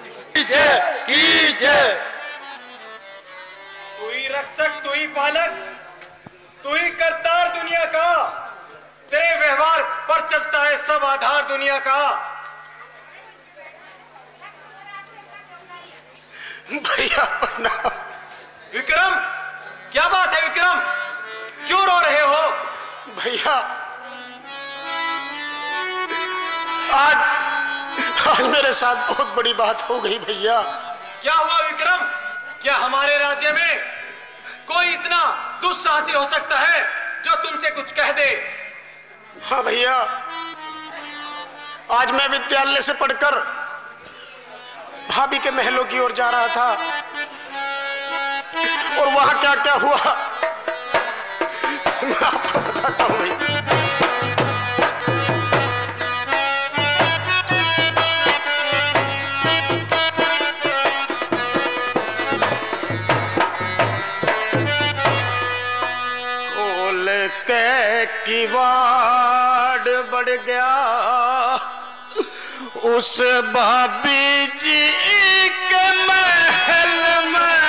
की जय। तू ही रक्षक, तू ही पालक, तू ही करतार दुनिया का। तेरे व्यवहार पर चलता है सब आधार दुनिया का। भैया प्रणाम। विक्रम, क्या बात है विक्रम, क्यों रो रहे हो? भैया आज मेरे साथ बहुत बड़ी बात हो गई भैया। क्या हुआ विक्रम? क्या हमारे राज्य में कोई इतना दुस्साहसी हो सकता है जो तुमसे कुछ कह दे? हाँ भैया, आज मैं विद्यालय से पढ़कर भाभी के महलों की ओर जा रहा था और वहां क्या क्या हुआ मैं आपको बताता हूं भाई। खोल के किवाड़ बढ़ गया उस भाभी जी के महल में,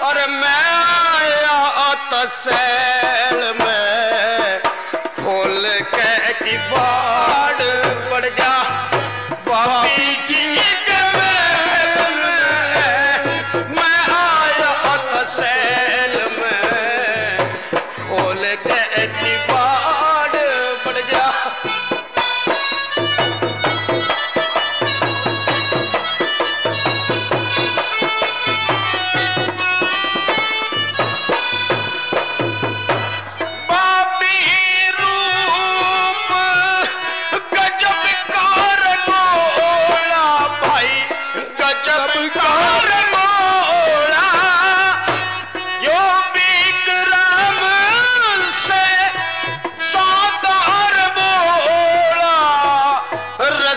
और मैं आया तसैल में। खोल के किवाड़ बढ़ गया भाभी जी के महल में, मैं आया तसैल में। खोल के किवाड़ बढ़ गया।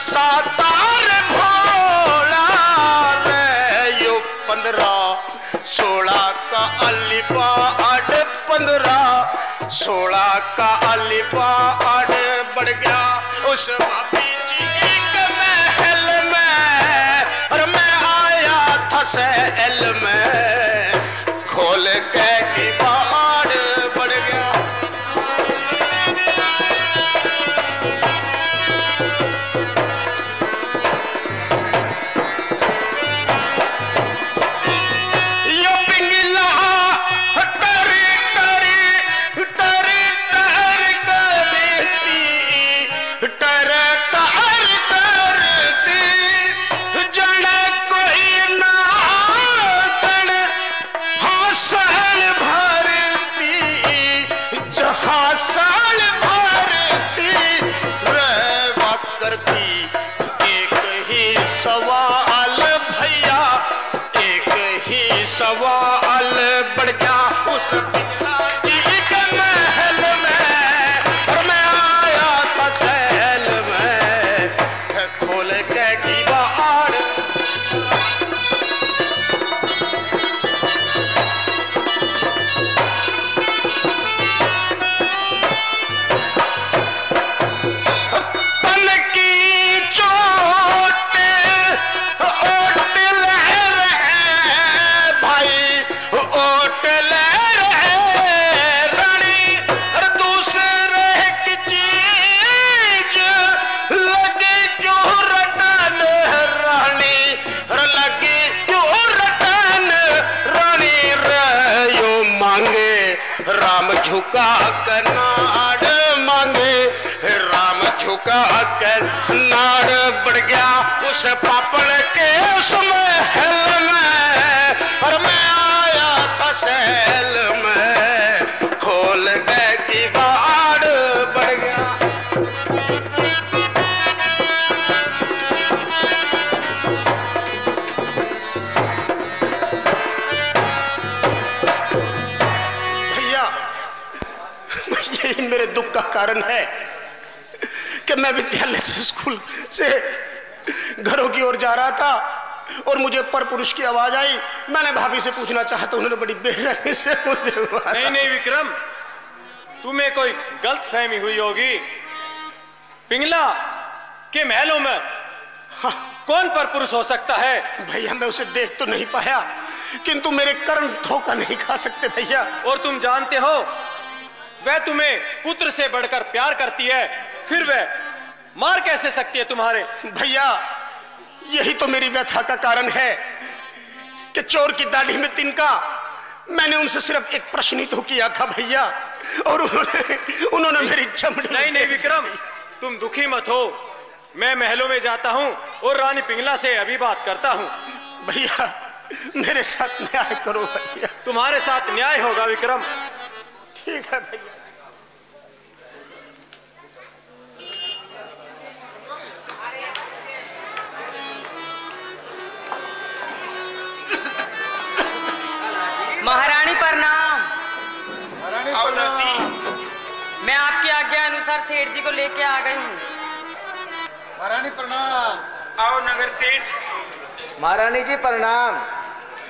सातार भोला रे यो 15-16 का अलीबा आड़ 15-16 का अलीबा आड़ बढ़ गया उस भाभी जी के महल में, और मैं आया था सैल में। खोल के किवाड़ बढ़ गया। सवाल बढ़ गया उस पिंगला जी के महल में, और मैं आया था सैल में। खोल के किवाड़ तन की चोट ओट ओट ले रहे रानी, और दूसरे की चीज लगी क्यों रटन रानी, और लगी क्यों रटन रानी रे यो मांगे राम झुका कर नाड़ मांगे राम झुका कर नाड़ बढ़ गया उस पापड़ के उस महल में, और मैं सैल में। खोल के किवाड़ बढ़ गया। भैया यही मेरे दुख का कारण है कि मैं विद्यालय से स्कूल से घरों की ओर जा रहा था और मुझे पर पुरुष की आवाज आई। मैंने भाभी से पूछना चाहा तो उन्होंने बड़ी बेरहमी से मुझे नहीं विक्रम, तुम्हें कोई गलत फहमी हुई होगी। पिंगला के महलों में हाँ। कौन पर पुरुष हो सकता है? भैया मैं उसे देख तो नहीं पाया, किंतु मेरे कर्म धोखा नहीं खा सकते भैया। और तुम जानते हो वह तुम्हें पुत्र से बढ़कर प्यार करती है, फिर वह मार कैसे सकती है तुम्हारे? भैया यही तो मेरी व्यथा का कारण है कि चोर की दाढ़ी में तिनका। मैंने उनसे सिर्फ एक प्रश्न ही तो किया था भैया, और उन्होंने मेरी चमड़ी। नहीं विक्रम, तुम दुखी मत हो। मैं महलों में जाता हूँ और रानी पिंगला से अभी बात करता हूँ। भैया मेरे साथ न्याय करो भैया। तुम्हारे साथ न्याय होगा विक्रम। ठीक है भैया। महारानी प्रणाम। महारानी प्रणाम। मैं आपकी आज्ञा अनुसार सेठ जी को लेके आ गई हूँ। महारानी प्रणाम। आओ नगर सेठ। महारानी जी प्रणाम।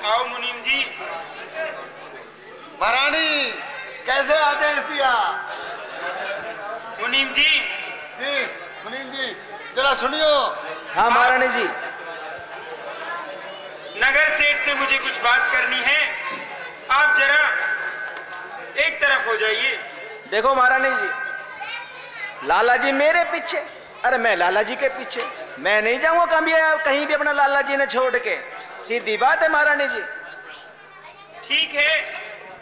आओ मुनीम जी। महारानी कैसे आदेश दिया? मुनीम जी। जी मुनीम जी जरा सुनियो। हाँ महारानी जी। नगर सेठ से मुझे कुछ बात करनी है, आप जरा एक तरफ हो जाइए। देखो महारानी जी, लाला जी मेरे पीछे, अरे मैं लाला जी के पीछे। मैं नहीं जाऊंगा कहीं भी अपना लाला जी ने छोड़ के। सीधी बात है महारानी जी। ठीक है,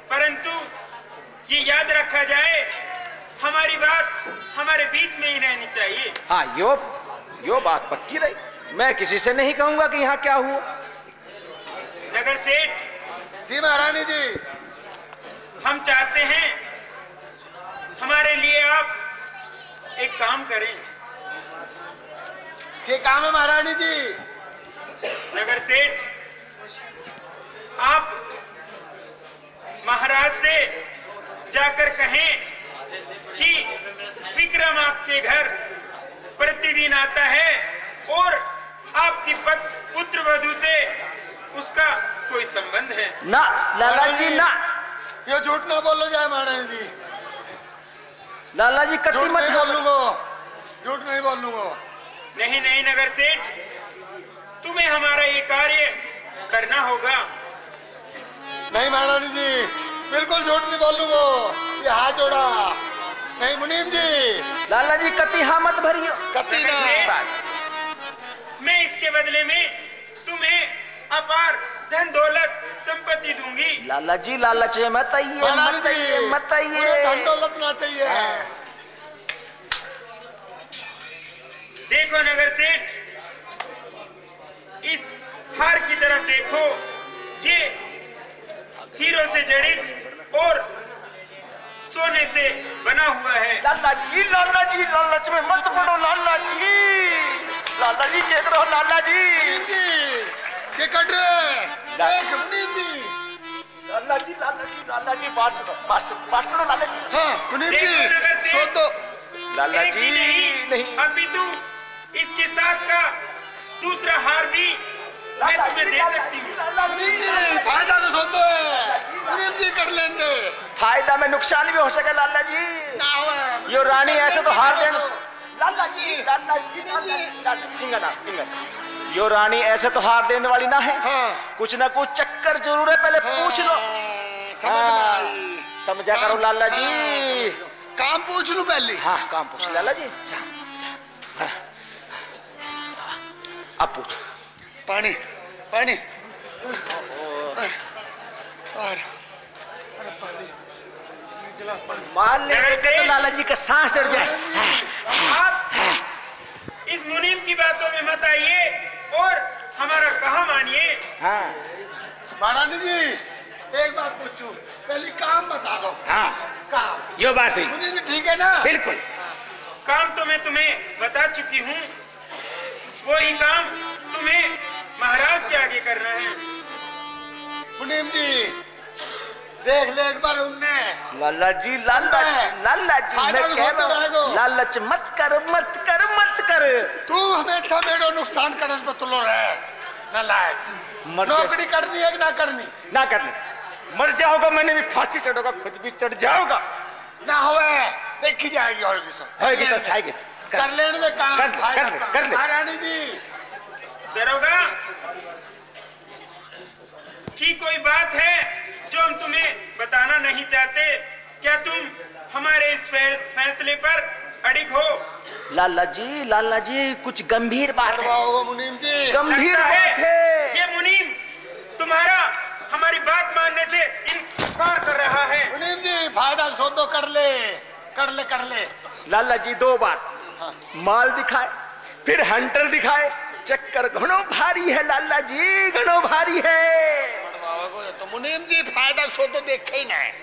परंतु ये याद रखा जाए हमारी बात हमारे बीच में ही रहनी चाहिए। हाँ यो बात पक्की रही। मैं किसी से नहीं कहूंगा कि यहाँ क्या हुआ। नगर सेठ जी महारानी जी, हम चाहते हैं हमारे लिए आप एक काम करें। क्या काम है महारानी जी? नगर सेठ, आप महाराज से जाकर कहें कि विक्रम आपके घर प्रतिदिन आता है और आपकी पुत्र वधू से उसका कोई संबंध है। ना लाला जी ना, ये झूठ ना बोलो जाए महारानी जी। लाला जी कति झूठ मत नहीं बोलो। बोलूंगा, झूठ नहीं बोलूंगा। नहीं नगर सेठ, तुम्हें हमारा ये कार्य करना होगा। नहीं महारानी जी, बिल्कुल झूठ नहीं बोलूंगा। ये हाथ जोड़ा। नहीं मुनीम जी। लाला जी कति हाँ मत भरियो। कति ना। मैं इसके बदले में तुम्हें अपार धन दौलत संपत्ति दूंगी। लाला जी लालच मत आइए, मत आइए, मत आइए। धन दौलत ना चाहिए। देखो नगर सेठ, इस हार की तरफ देखो। ये हीरो से जड़ित और सोने से बना हुआ है। लाला जी लालच में मत पड़ो लाला जी। लाला जी देख रहे हो लाला जी। ये कट रहे। मुनीम जी। लाला जी बात सुनो लाला जी। हाँ मुनीम जी सो तो। लाला एक जी ही नहीं, अभी तू इसके साथ का दूसरा हार भी मैं तुम्हें दे सकती हूँ। मुनीम जी फायदा तो सो तो है। मुनीम जी कर लेंगे। फायदा में नुकसान भी हो सके लाला जी। ना हुआ। यो रानी ऐसे तो हार देना। लाला जी यो रानी ऐसे तो हार देने वाली ना है। हाँ। कुछ ना कुछ चक्कर जरूर है, पहले पूछ लो। समझा करो लाला जी। काम पूछ लूं पहले। हाँ काम पूछ लाला जी। अब पूछ। पानी पानी मान ले तो लाला जी का सांस चढ़ जाए। आप इस मुनीम की बातों में मत आइए और हमारा कहा मानिए। हाँ महारानी जी एक बात पूछूं, पहले काम बता दो। हाँ काम यो बात है। मुनीम जी ठीक है ना? बिल्कुल। काम तो मैं तुम्हें बता चुकी हूँ, वही काम तुम्हें महाराज के आगे करना है। मुनीम जी देख ले एक बार उनने। लाला जी लाला जी मैं कह रहा हूँ लालच मत कर मत कर मत कर। तू हमेशा मेरे नुकसान करने पर तुलो रहे नालायक। नौकरी करनी है कि ना करनी? ना करनी। मर जाओगा, मैंने भी फांसी चढ़ोगा, खुद भी चढ़ जाओगा। ना होए देखी जाएगी और होएगी तो साएगी। कर लेने दे काम। कर ले। महारानी जी दरोगा, की कोई बात है जो हम तुम्हें बताना नहीं चाहते? क्या तुम हमारे इस फैसले पर अड़िग हो? लाला जी कुछ गंभीर बात है। होगा मुनीम जी, गंभीर बात है। ये मुनीम तुम्हारा हमारी बात मानने से इनकार कर रहा है। मुनीम जी फायदा सौदो कर ले। लाला जी दो बात, माल दिखाए फिर हंटर दिखाए, चक्कर घणो भारी है लाला जी, घणो भारी है। तो मुनीम जी फायदा सौदो देखे ही ना है।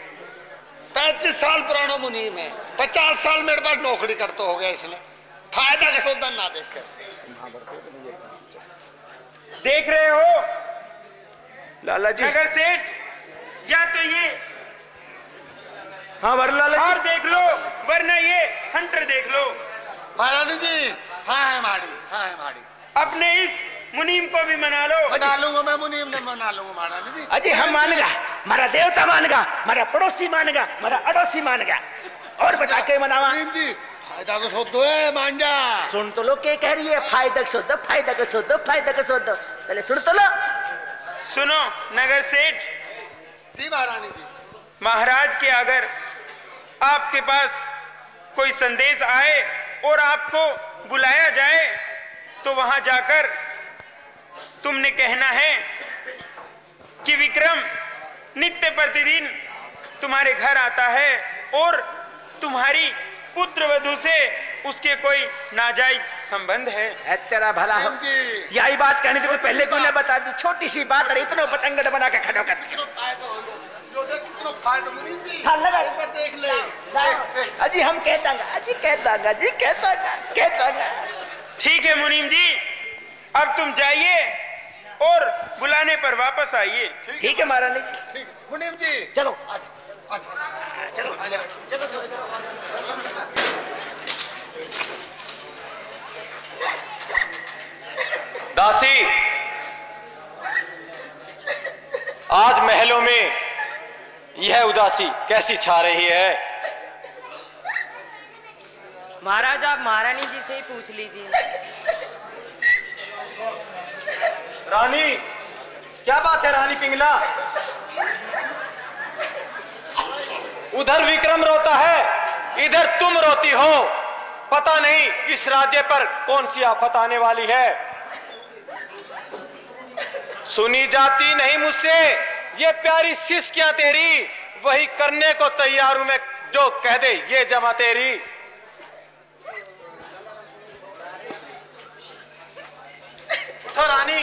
35 साल पुराना मुनीम है, 50 साल मेरे पास नौकरी करते हो गया इसने, फायदा का सौदा ना देखे। देख रहे हो लाला जी? नगर सेठ, या तो ये हाँ वर लाला और जी, देख लो, वरना ये हंटर देख लो। महारानी जी हाँ है माड़ी, अपने इस मुनीम को भी मना लो। मना लूंगा मैं, मुनीम ने मना लूंगा महारानी जी। अजी हम मानेगा, हमारा देवता मानेगा, हमारा पड़ोसी मानेगा, हमारा अड़ोसी मानेगा, और बता के मनावा। मुनीम जी फायदा का सौदो है, मान जा। सुन तो लो के कह रही है, फायदा का सौदा, फायदा का सौदा, फायदा का सौदा। पहले सुन तो लो। सुनो नगर सेठ जी महारानी जी, महाराज के अगर आपके पास कोई संदेश आए और आपको बुलाया जाए तो वहां जाकर तुमने कहना है कि विक्रम नित्य प्रतिदिन तुम्हारे घर आता है और तुम्हारी पुत्र वधू से उसके कोई नाजायज संबंध है। तेरा भला हो। मुनीम जी यही बात कहनी थी, पहले क्यों ने बता दी? छोटी सी बात है, इतना पतंगड़ बना के खड़ा कर दिया। फायदा मुनीम जी हाँ, लगा। ऊपर देख ले। अजी हम कह दांगा। ठीक है मुनीम जी, अब तुम जाइए और बुलाने पर वापस आइए। ठीक है महारानी। ठीक मुनीम जी चलो चलो दासी, आज महलों में यह उदासी कैसी छा रही है? महाराज आप महारानी जी से ही पूछ लीजिए। रानी, क्या बात है रानी पिंगला? उधर विक्रम रोता है, इधर तुम रोती हो। पता नहीं इस राज्य पर कौन सी आफत आने वाली है। सुनी जाती नहीं मुझसे ये प्यारी सिस्कियां तेरी, वही करने को तैयार हूं मैं जो कह दे ये जमा तेरी। उठो रानी,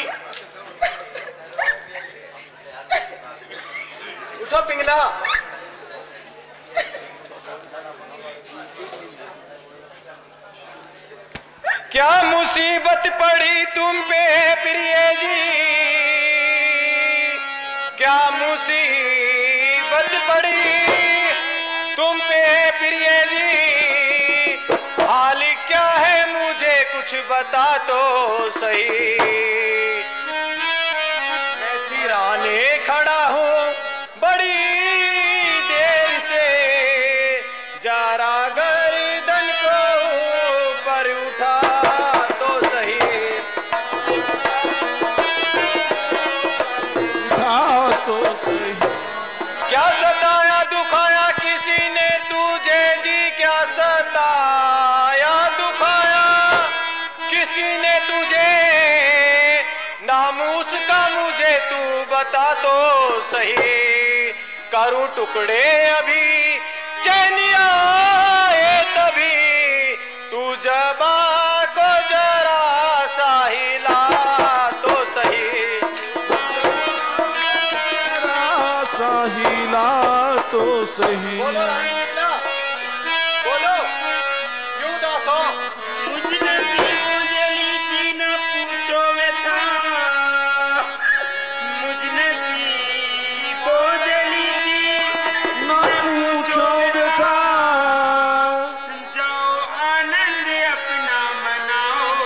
उठो पिंगला। क्या मुसीबत पड़ी तुम पे प्रिय जी, क्या मुसीबत पड़ी तुम पे प्रिय जी, हाल क्या है मुझे कुछ बता तो सही। मैं सिराने खड़ा हूँ बड़ी देर से, जरा गर्दन को ऊपर उठा तो सही। क्या सताया दुखाया किसी ने तुझे जी, क्या सताया दुखाया किसी ने तुझे, नामूस का मुझे तू बता तो सही। करूं टुकड़े अभी चैनिया तभी, तू जबा को जरा सा हिला तो सही। तो सही बोलो रानी पिंगला, बोलो यूं दासो। मुझने सीजली की न पूछो व्यथा, मुझने सीजली की न पूछो व्यथा, जाओ आनंद अपना मनाओ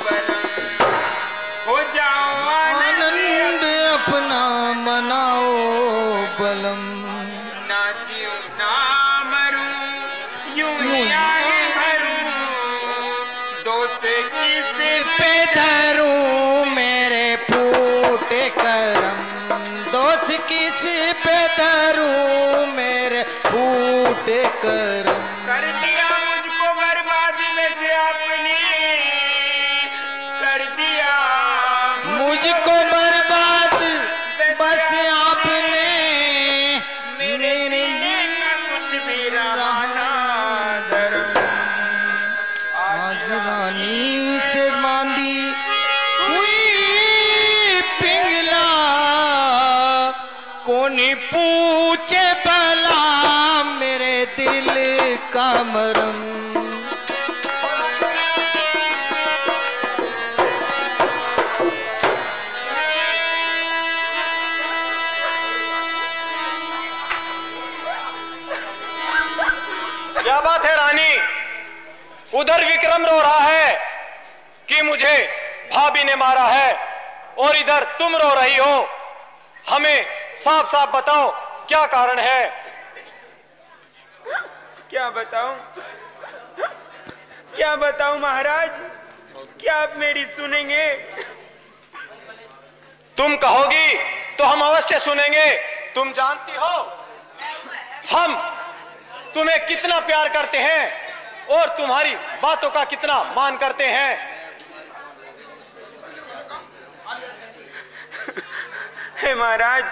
बलम, हो जाओ आनंद अपना मनाओ बलम। ना जीव ना मरूं यूं ही आहे भरूं, दोस्त किस पे धरूं मैं करम। कर दिया मुझको बर्बाद वैसे आपने, कर दिया मुझको बर्बाद बस आपने, मेरे जीने का कुछ भी रहा ना धर्म। आज रानी से बांधी हुई पिंगला, कोनी पूछे भला मेरे दिल का मरम। क्या बात है रानी? उधर विक्रम रो रहा है कि मुझे भाभी ने मारा है, और इधर तुम रो रही हो। हमें साफ साफ बताओ क्या कारण है? क्या बताऊं, क्या बताऊं महाराज? क्या आप मेरी सुनेंगे? तुम कहोगी तो हम अवश्य सुनेंगे। तुम जानती हो हम तुम्हें कितना प्यार करते हैं और तुम्हारी बातों का कितना मान करते हैं। हे महाराज,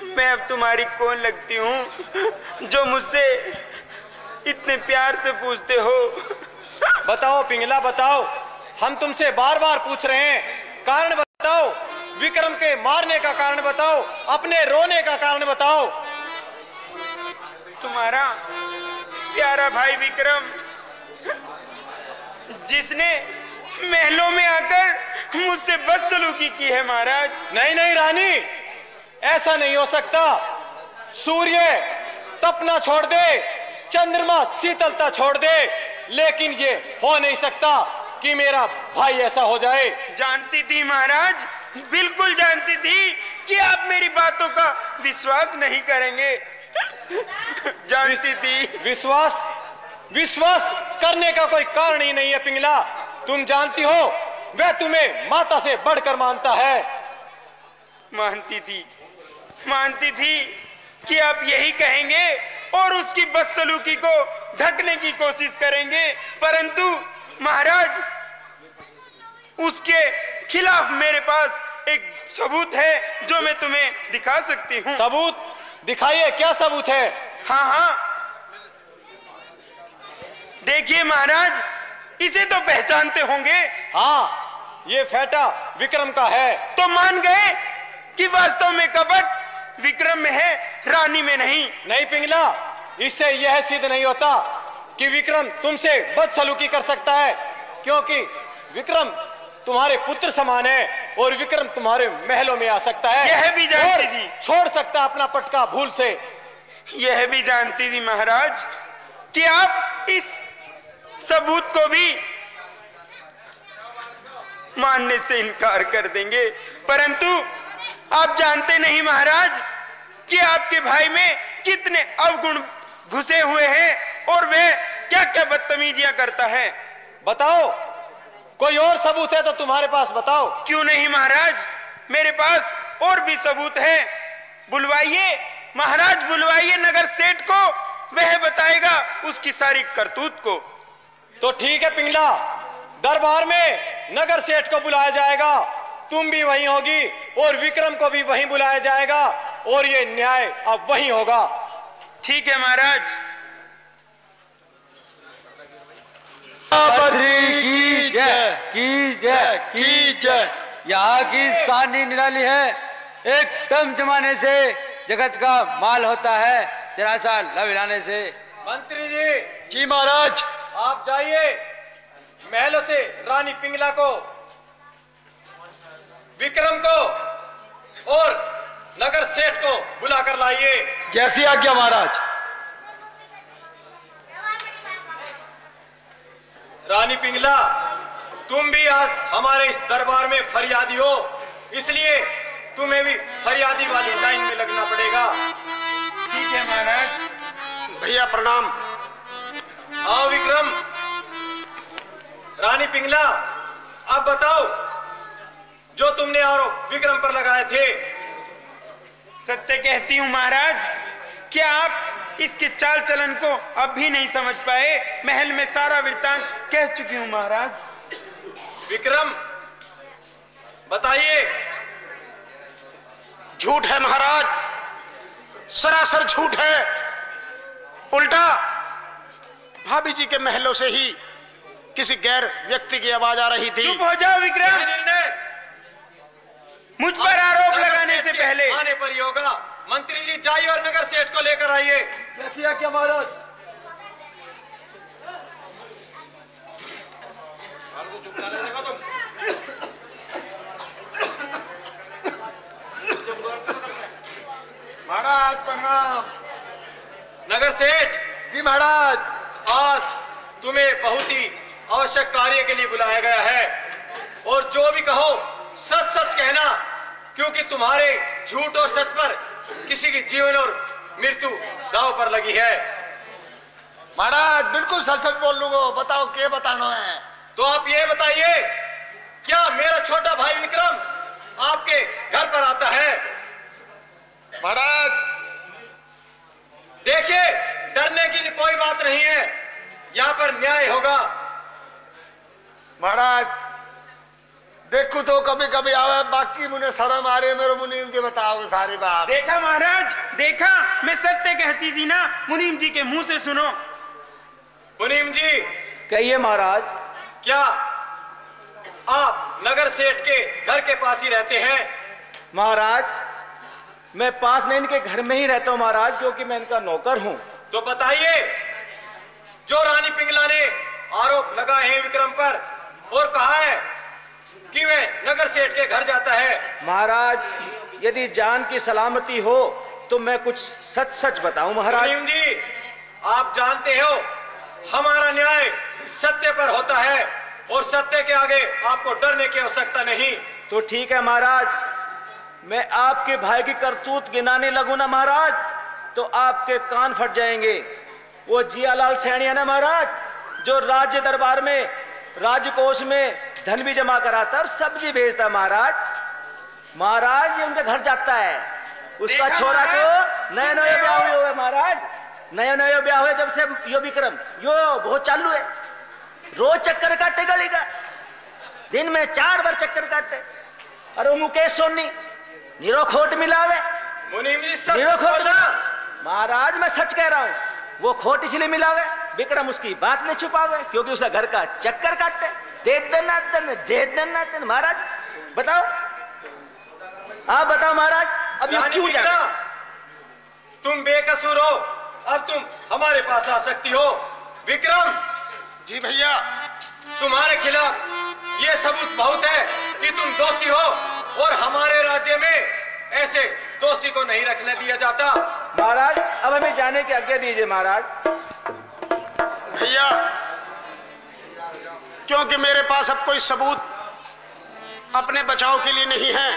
मैं अब तुम्हारी कौन लगती हूँ जो मुझसे इतने प्यार से पूछते हो? बताओ पिंगला, बताओ। हम तुमसे बार बार पूछ रहे हैं, कारण बताओ। विक्रम के मारने का कारण बताओ, अपने रोने का कारण बताओ। तुम्हारा प्यारा भाई विक्रम, जिसने महलों में आकर मुझसे बदसलूकी की है महाराज। नहीं नहीं रानी, ऐसा नहीं हो सकता। सूर्य तपना छोड़ दे, चंद्रमा शीतलता छोड़ दे, लेकिन ये हो नहीं सकता कि मेरा भाई ऐसा हो जाए। जानती थी महाराज, बिल्कुल जानती थी कि आप मेरी बातों का विश्वास नहीं करेंगे। जानती थी। विश्वास करने का कोई कारण ही नहीं है पिंगला। तुम जानती हो वह तुम्हें माता से बढ़कर मानता है। मानती थी कि आप यही कहेंगे और उसकी बदसलूकी को ढकने की कोशिश करेंगे, परंतु महाराज उसके खिलाफ मेरे पास एक सबूत है जो मैं तुम्हें दिखा सकती हूँ। सबूत दिखाइए, क्या सबूत है? हाँ, देखिए महाराज, इसे तो पहचानते होंगे। हाँ, ये फेटा विक्रम का है। तो मान गए कि वास्तव में कपट विक्रम में है, रानी में नहीं। नहीं पिंगला, इससे यह सिद्ध नहीं होता कि विक्रम तुमसे बदसलूकी कर सकता है, क्योंकि विक्रम तुम्हारे पुत्र समान है और विक्रम तुम्हारे महलों में आ सकता है। यह भी जानती थी। छोड़ सकता है अपना पटका भूल से। यह भी जानती थी महाराज कि आप इस सबूत को भी मानने से इनकार कर देंगे, परंतु आप जानते नहीं महाराज कि आपके भाई में कितने अवगुण घुसे हुए हैं और वह क्या क्या बदतमीजियां करता है। बताओ, कोई और सबूत है तो तुम्हारे पास बताओ। क्यों नहीं महाराज, मेरे पास और भी सबूत है। बुलवाइए महाराज, बुलवाइए नगर सेठ को, वह बताएगा उसकी सारी करतूत को। तो ठीक है पिंगला, दरबार में नगर सेठ को बुलाया जाएगा, तुम भी वहीं होगी और विक्रम को भी वहीं बुलाया जाएगा और ये न्याय अब वहीं होगा। ठीक है महाराज। बद्री की जय, की जय, की जय। यहाँ की शानी निराली है। एक कम जमाने से जगत का माल होता है, जरा सा लविलाने से। मंत्री जी। जी महाराज। आप जाइए, महलों से रानी पिंगला को, विक्रम को और नगर सेठ को बुलाकर लाइए। जैसी आज्ञा महाराज। रानी पिंगला, तुम भी आज हमारे इस दरबार में फरियादी हो, इसलिए तुम्हें भी फरियादी वाली लाइन में लगना पड़ेगा। ठीक है महाराज। भैया प्रणाम। आओ विक्रम। रानी पिंगला, अब बताओ जो तुमने आरोप विक्रम पर लगाए थे। सत्य कहती हूँ महाराज, क्या आप इसके चाल चलन को अब भी नहीं समझ पाए। महल में सारा वृत्तांत कह चुकी हूँ महाराज। विक्रम बताइए। झूठ है महाराज, सरासर झूठ है। उल्टा भाभी जी के महलों से ही किसी गैर व्यक्ति की आवाज आ रही थी। चुप हो जाओ विक्रम, मुझ पर आरोप लगाने से पहले। आने पर ही होगा। मंत्री जी जाइए और नगर सेठ को लेकर आइए। क्या महाराज? महाराज प्रणाम। नगर सेठ जी महाराज, आज तुम्हें बहुत ही आवश्यक कार्य के लिए बुलाया गया है और जो भी कहो सच सच कहना, क्योंकि तुम्हारे झूठ और सच पर किसी की जीवन और मृत्यु दांव पर लगी है। महाराज बिल्कुल सच सच बोल लूंगा। बताओ क्या बताना है? तो आप ये बताइए, क्या मेरा छोटा भाई विक्रम आपके घर पर आता है? महाराज देखिए, डरने की कोई बात नहीं है, यहाँ पर न्याय होगा। महाराज देखो तो कभी कभी आवे, बाकी मुझे शर्म आ रही है। मेरे मुनीम जी बताओगे सारी बात। देखा महाराज, देखा, मैं सत्य कहती थी ना। मुनीम जी के मुंह से सुनो। मुनीम जी कहिए महाराज। क्या आप नगर सेठ के घर के पास ही रहते हैं? महाराज मैं पास में इनके घर में ही रहता हूँ महाराज, क्योंकि मैं इनका नौकर हूँ। तो बताइए, जो रानी पिंगला ने आरोप लगाए हैं विक्रम पर और कहा है कि वह नगर सेठ के घर जाता है। महाराज यदि जान की सलामती हो तो मैं कुछ सच सच बताऊं महाराज। मुनीम जी आप जानते हो हमारा न्याय सत्य पर होता है और सत्य के आगे आपको डरने की आवश्यकता नहीं। तो ठीक है महाराज, मैं आपके भाई की करतूत गिनाने लगूं ना महाराज तो आपके कान फट जाएंगे। वो जियालाल सैनी है ना महाराज, जो राज्य दरबार में राजकोष में धन भी जमा कराता और सब्जी भेजता महाराज। महाराज ये उनके घर जाता है। उसका छोरा को नया नया ब्याह हुआ है महाराज, नया नया ब्याह हुआ जब से यो विक्रम यो बहुत चालू है। रोज चक्कर काटे गली का, दिन में 4 बार चक्कर काटे। अरे वो मुकेश सोनी नीरो खोट मिलावे। मुनीम जी सच नीरो खोट बोलना। महाराज मैं सच कह रहा हूँ, वो खोट इसलिए मिलावे विक्रम उसकी बात नहीं छुपावे, क्योंकि उसका घर का चक्कर काटते। दे देना दिन महाराज। बताओ, आप बताओ महाराज, अब ये क्यों जा? तुम बेकसूर हो, अब तुम हमारे पास आ सकती हो। विक्रम जी भैया, तुम्हारे खिलाफ ये सबूत बहुत है कि तुम दोषी हो और हमारे राज्य में ऐसे दोषी को नहीं रखने दिया जाता। महाराज अब हमें जाने की आज्ञा दीजिए महाराज। भैया क्योंकि मेरे पास अब कोई सबूत अपने बचाव के लिए नहीं है,